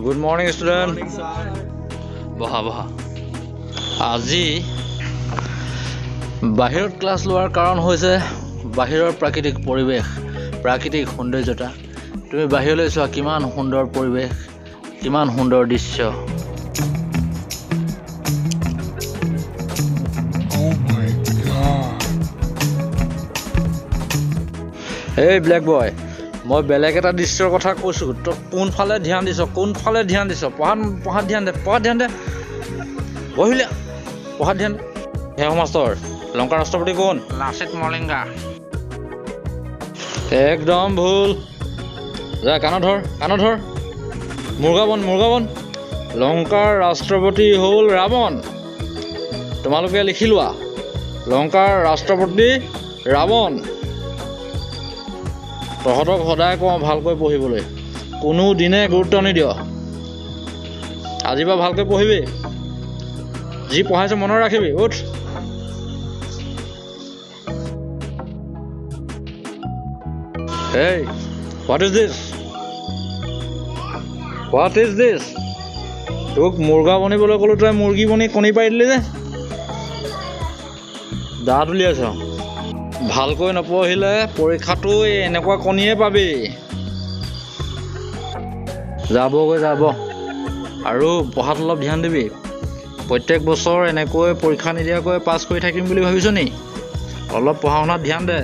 Good morning, student. Morning, sir. বহা বহা আজি বাহিৰত ক্লাছ লোৱাৰ কাৰণ হৈছে বাহিৰৰ প্ৰাকৃতিক পৰিৱেশ, প্ৰাকৃতিক সৌন্দৰ্যতা। তুমি বাহিৰলৈ চোৱা কিমান সুন্দৰ পৰিৱেশ, কিমান সুন্দৰ দৃশ্য। Oh my God. এই ব্লেক বয়, মই বেলেগ এটা দৃশ্যৰ কথা কৈছোঁ। তই কোনফালে ধ্যান দিছ? পঢ়াত ধ্যান দে। বহিলে পঢ়াত ধ্যান দে। সেৱা মাষ্টৰ, লংকাৰ ৰাষ্ট্ৰপতি কোন? লাচিত মলিংগা। একদম ভুল। যা কাণত ধৰ। মুৰ্গা বন। লংকাৰ ৰাষ্ট্ৰপতি হ'ল ৰাৱণ। তোমালোকে লিখি লোৱা, লংকাৰ ৰাষ্ট্ৰপতি ৰাৱণ। তহঁতক সদায় কওঁ ভালকৈ পঢ়িবলৈ, কোনো দিনে গুৰুত্ব নিদিয়। আজিৰ পৰা ভালকৈ পঢ়িবি, যি পঢ়াইছে মনত ৰাখিবি। উঠ। Hey, what is this? তোক মুৰ্গা বনিবলৈ ক'লো, তই মুৰ্গী বনি কণী পাৰি দিলি যে। দাঁত উলিয়াইছ। ভালকৈ নপঢ়িলে পৰীক্ষাটো এনেকুৱা কণীয়ে পাবি। যাব আৰু পঢ়াত অলপ ধ্যান দিবি। প্ৰত্যেক বছৰ এনেকৈ পৰীক্ষা নিদিয়াকৈ পাছ কৰি থাকিম বুলি ভাবিছ নি? অলপ পঢ়া শুনাত ধ্যান দে।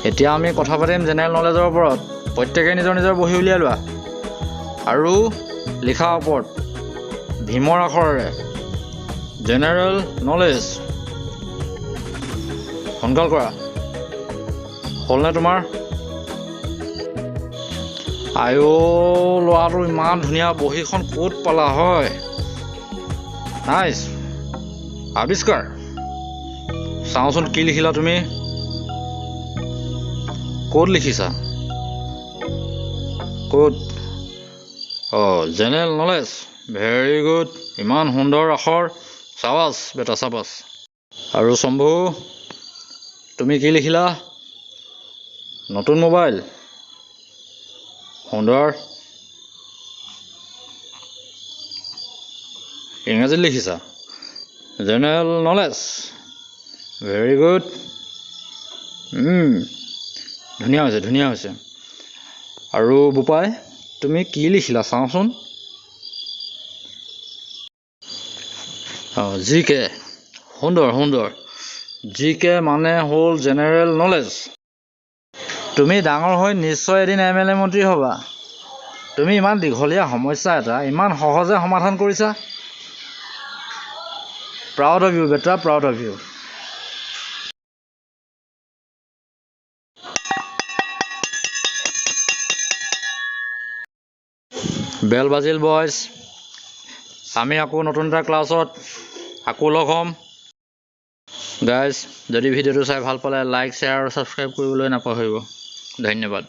এতিয়া আমি কথা পাতিম জেনেৰেল নলেজৰ ওপৰত। প্ৰত্যেকে নিজৰ বহি উলিয়াই লোৱা আৰু লিখা ওপৰত ভীমৰ আখৰেৰে জেনেৰেল নলেজ। সোনকাল কৰা। হ'লনে তোমাৰ? আইঅ, ল'ৰাটো ইমান ধুনীয়া বহীখন ক'ত পালা হয়? নাইচ আৱিষ্কাৰ। চাওঁচোন কি লিখিলা তুমি? ক'ত লিখিছা? ক'ত? General knowledge. Very good. ইমান সুন্দৰ আখৰ। চাবাছ বেটা, চাবাছ। আৰু শম্ভু, তুমি কি লিখিলা? নতুন মোবাইল। সুন্দৰ। ইংৰাজীত লিখিছা জেনেৰেল নলেজ। Very good. ধুনীয়া হৈছে। আৰু বোপাই, তুমি কি লিখিলা চাওঁচোন? জিকে। সুন্দৰ। জিকে মানে হ'ল জেনেৰেল নলেজ। তুমি ডাঙৰ হৈ নিশ্চয় এদিন MLA মন্ত্ৰী হ'বা। তুমি ইমান দীঘলীয়া সমস্যা এটা ইমান সহজে সমাধান কৰিছা। প্ৰাউড অফ ইউ বেটা, প্ৰাউড অফ ইউ। বেল বাজিল বয়জ। আমি আকৌ নতুন এটা ক্লাছত আকৌ লগ হ'ম। গাইজ, যদি ভিডিঅ'টো চাই ভাল পালে লাইক, শ্বেয়াৰ আৰু ছাবস্ক্ৰাইব কৰিবলৈ নাপাহৰিব। ধন্যবাদ।